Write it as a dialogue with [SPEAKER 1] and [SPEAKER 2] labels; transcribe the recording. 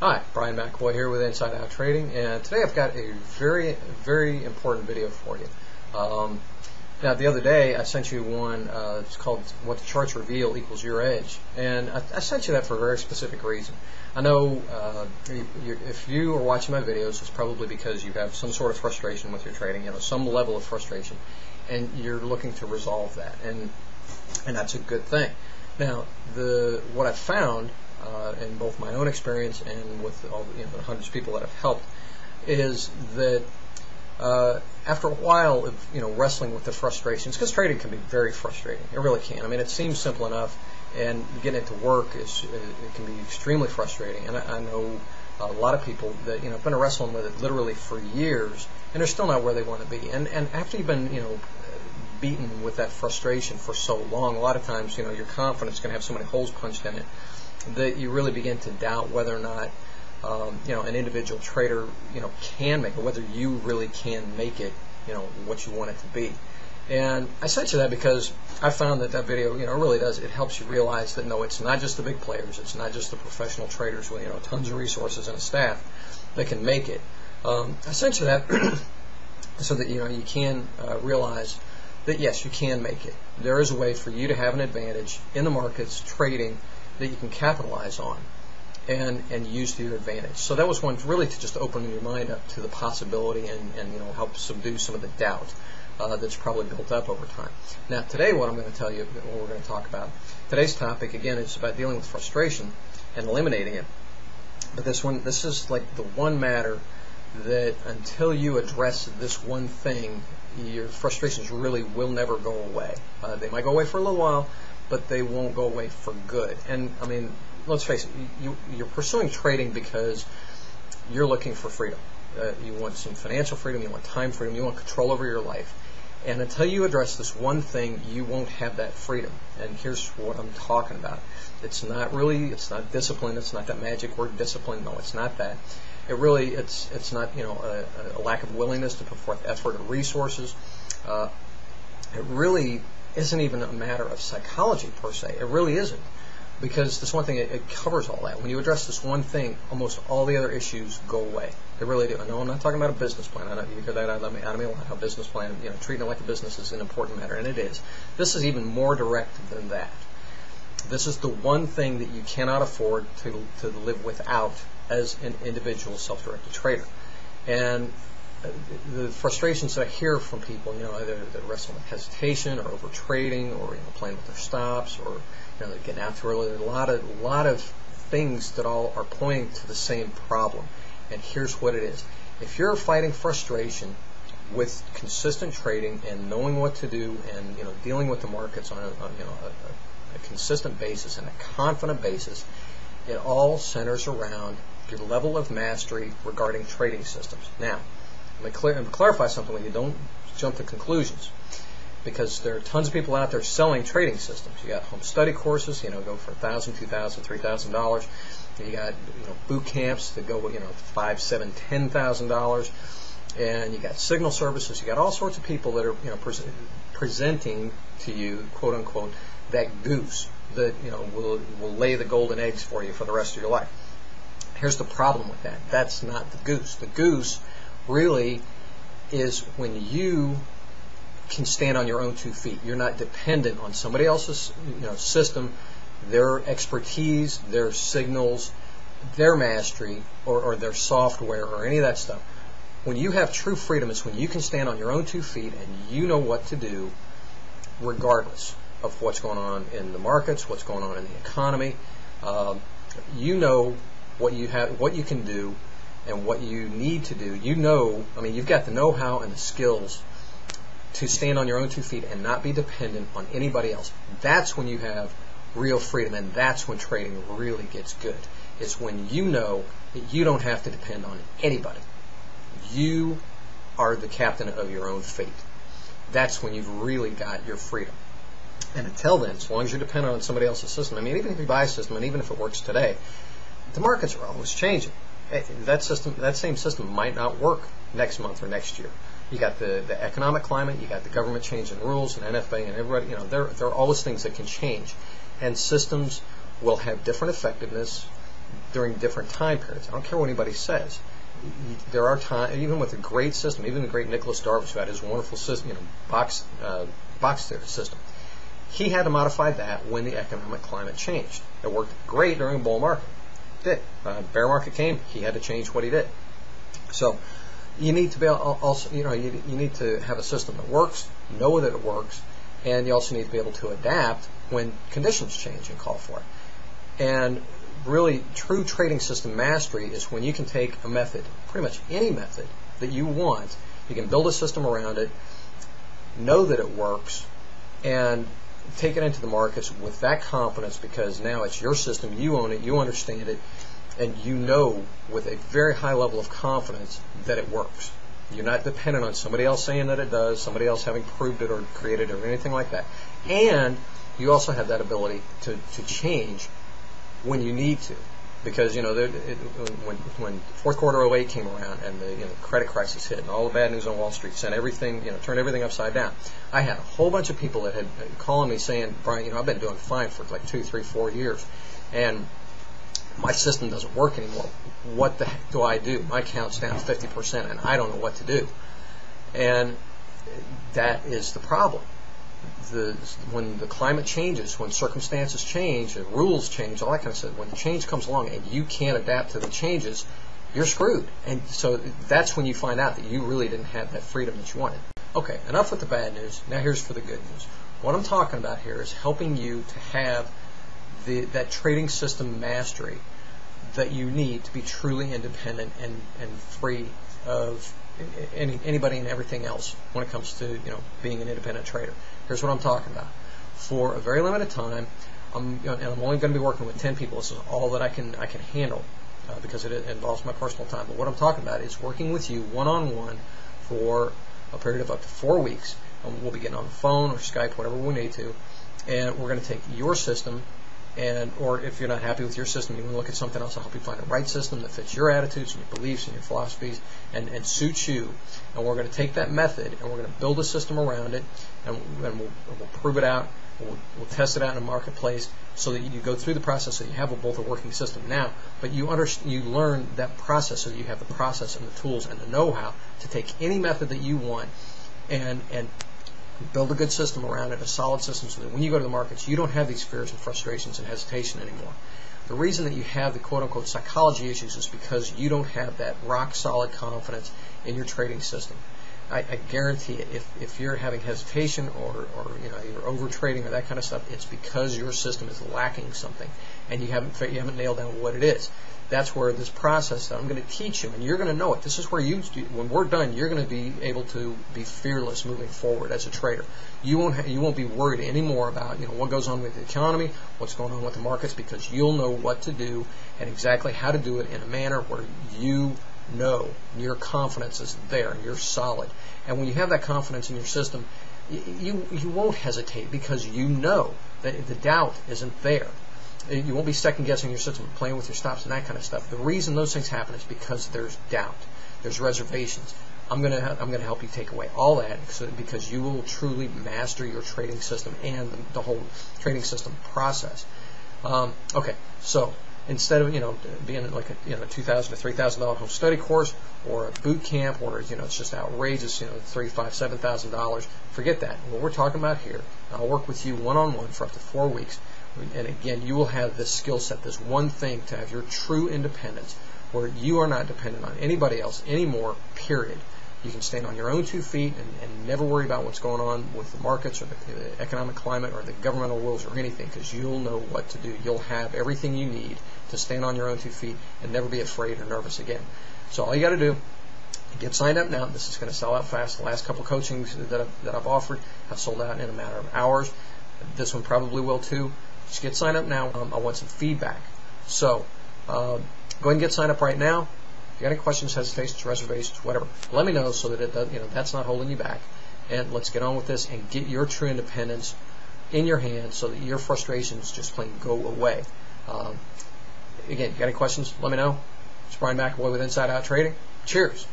[SPEAKER 1] Hi, Brian McAvoy here with Inside Out Trading, and today I've got a very important video for you. Now, the other day I sent you one. It's called "What the Charts Reveal Equals Your Edge," and I sent you that for a very specific reason. I know if you are watching my videos, it's probably because you have some sort of frustration with your trading, some level of frustration, and you're looking to resolve that, and that's a good thing. Now, what I've found in both my own experience and with all the hundreds of people that I've helped is that after a while of wrestling with the frustrations, because trading can be very frustrating, it really can. I mean, it seems simple enough, and getting it to work it can be extremely frustrating. And I know a lot of people that have been wrestling with it literally for years, and they're still not where they want to be. And after you've been beaten with that frustration for so long, a lot of times your confidence is going to have so many holes punched in it that you really begin to doubt whether or not an individual trader can make it, whether you really can make it what you want it to be. And I sent you that because I found that video really does, it helps you realize that no, it's not just the big players, it's not just the professional traders with tons of resources and a staff that can make it. I sent you that so that you can realize that yes, you can make it. There is a way for you to have an advantage in the markets trading that you can capitalize on and use to your advantage. So that was one really to just open your mind up to the possibility and help subdue some of the doubt that's probably built up over time. Now today what I'm going to tell you, what we're going to talk about, today's topic again is about dealing with frustration and eliminating it. But this is like the one matter that until you address this one thing, your frustrations really will never go away. They might go away for a little while, but they won't go away for good. And I mean, let's face it, you're pursuing trading because you're looking for freedom. You want some financial freedom, you want time freedom, you want control over your life. And until you address this one thing, you won't have that freedom. And here's what I'm talking about. It's not discipline, it's not that magic word discipline, no, it's not that. It's not a lack of willingness to put forth effort or resources. It really isn't even a matter of psychology per se. It really isn't, because this one thing it covers all that. When you address this one thing, almost all the other issues go away. They really do. I know I'm not talking about a business plan. I know you hear that out of me a lot. How business plan, treating it like a business is an important matter, and it is. This is even more direct than that. This is the one thing that you cannot afford to live without as an individual self-directed trader. And the frustrations that I hear from people, either they're wrestling with hesitation or over trading, or playing with their stops, or they're getting out too early. There's a lot of things that all are pointing to the same problem. And here's what it is: if you're fighting frustration with consistent trading and knowing what to do, and dealing with the markets on a consistent basis and a confident basis, it all centers around your level of mastery regarding trading systems. Now, let me clarify something when you don't jump to conclusions, because there are tons of people out there selling trading systems. You got home study courses, go for $1,000, $2,000, $3,000. You got boot camps that go $5,000, $7,000, $10,000, and you got signal services. You got all sorts of people that are presenting to you, quote unquote, that goose that will lay the golden eggs for you for the rest of your life. Here's the problem with that: that's not the goose. The goose really is when you can stand on your own 2 feet. You're not dependent on somebody else's system, their expertise, their signals, their mastery, or their software, or any of that stuff. When you have true freedom, it's when you can stand on your own 2 feet and you know what to do regardless of what's going on in the markets, what's going on in the economy. You know what you can do and what you need to do. You've got the know-how and the skills to stand on your own 2 feet and not be dependent on anybody else. That's when you have real freedom, and that's when trading really gets good. It's when you know that you don't have to depend on anybody. You are the captain of your own fate. That's when you've really got your freedom. And until then, as long as you're dependent on somebody else's system, even if you buy a system, and even if it works today, the markets are always changing. That same system might not work next month or next year. You got the economic climate, you got the government changing rules, and NFA, and everybody. There are always things that can change, and systems will have different effectiveness, during different time periods. I don't care what anybody says. There are times, even with a great system, even the great Nicholas Darvish, who had his wonderful system, box theory system, he had to modify that when the economic climate changed. It worked great during a bull market. It did. Bear market came, he had to change what he did. So you need to be also, you need to have a system that works, know that it works, and you also need to be able to adapt when conditions change and call for it. And really, true trading system mastery is when you can take a method, pretty much any method that you want, you can build a system around it, know that it works, and take it into the markets with that confidence, because now it's your system, you own it, you understand it, and you know with a very high level of confidence that it works. You're not dependent on somebody else saying that it does, somebody else having proved it or created it or anything like that. And you also have that ability to change when you need to. Because, when fourth quarter 08 came around and the credit crisis hit and all the bad news on Wall Street sent everything, turned everything upside down, I had a whole bunch of people that had calling me saying, Brian, I've been doing fine for like 2, 3, 4 years, and my system doesn't work anymore. What the heck do I do? My account's down 50% and I don't know what to do. And that is the problem. When the climate changes, when circumstances change, and rules change, all that kind of stuff, when the change comes along and you can't adapt to the changes, you're screwed. And so that's when you find out that you really didn't have that freedom that you wanted. Okay, enough with the bad news. Now here's for the good news. What I'm talking about here is helping you to have that trading system mastery that you need to be truly independent and free of anybody and everything else when it comes to being an independent trader. Here's what I'm talking about. For a very limited time, I'm only going to be working with 10 people. This is all that I can handle because it involves my personal time. But what I'm talking about is working with you one-on-one for a period of up to 4 weeks. And we'll be getting on the phone or Skype, whatever we need to, and we're going to take your system. Or if you're not happy with your system, you want to look at something else. I'll help you find the right system that fits your attitudes and your beliefs and your philosophies and suits you. And we're going to take that method and we're going to build a system around it, and we'll prove it out. We'll test it out in the marketplace so that you go through the process so you have both a working system now, but you learn that process so that you have the process and the tools and the know-how to take any method that you want and build a good system around it, a solid system, so that when you go to the markets, you don't have these fears and frustrations and hesitation anymore. The reason that you have the quote-unquote psychology issues is because you don't have that rock-solid confidence in your trading system. I guarantee it, if you're having hesitation or you're over-trading or that kind of stuff, it's because your system is lacking something and you haven't nailed down what it is. That's where this process that I'm going to teach you, and you're going to know it. This is where when we're done, you're going to be able to be fearless moving forward as a trader. You won't be worried anymore about what goes on with the economy, what's going on with the markets, because you'll know what to do and exactly how to do it in a manner where you know your confidence is there and you're solid. And when you have that confidence in your system, you won't hesitate because you know that the doubt isn't there. You won't be second guessing your system, playing with your stops and that kind of stuff. The reason those things happen is because there's doubt, there's reservations. I'm going to help you take away all that because you will truly master your trading system and the whole trading system process. Okay, so instead of being like a $2,000 to $3,000 home study course or a boot camp where it's just outrageous, $3,500, $7,000, forget that. What we're talking about here, I'll work with you one-on-one for up to 4 weeks. And again, you will have this skill set, this one thing to have your true independence where you are not dependent on anybody else anymore, period. You can stand on your own 2 feet and never worry about what's going on with the markets or the economic climate or the governmental rules or anything, because you'll know what to do. You'll have everything you need to stand on your own 2 feet and never be afraid or nervous again. So all you got to do, get signed up now. This is going to sell out fast. The last couple coachings that I've offered have sold out in a matter of hours. This one probably will too. Just get signed up now. I want some feedback. So go ahead and get signed up right now. If you got any questions, hesitations, reservations, whatever, let me know so that it does, that's not holding you back. And let's get on with this and get your true independence in your hands so that your frustrations just plain go away. Again, you got any questions? Let me know. It's Brian McAvoy with Inside Out Trading. Cheers.